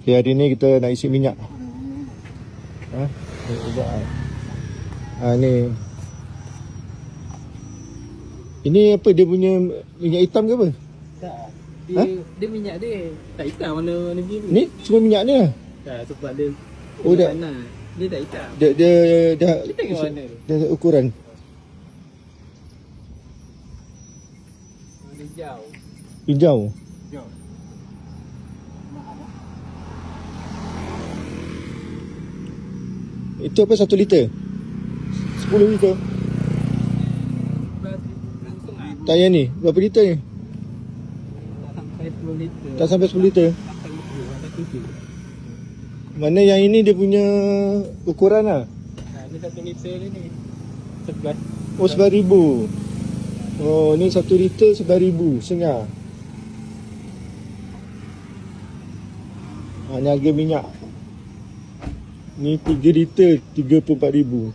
Okay, hari ni kita nak isi minyak. Ni. Ini apa, dia punya minyak hitam ke apa? Tak. Dia minyak dia tak hitam, warna biru. Ni semua minyak ni lah. Tak, sebab dia dah. panas. Dia tak hitam. Dia dah Kita tengok warna dia. dah ukuran. Warna hijau. Hijau. Hijau. Itu apa, 1 liter? 10 liter? Tak, yang ni berapa liter ni? Tak sampai 10 liter. Tak sampai 10 liter. Ada 7. Mana yang ini dia punya ukuran lah. Ini 1 liter dia ni. 11. Oh, 11,000. Oh, ni 1 liter 11,000 setengah. Ni harga minyak. Ni 3 liter 34,000.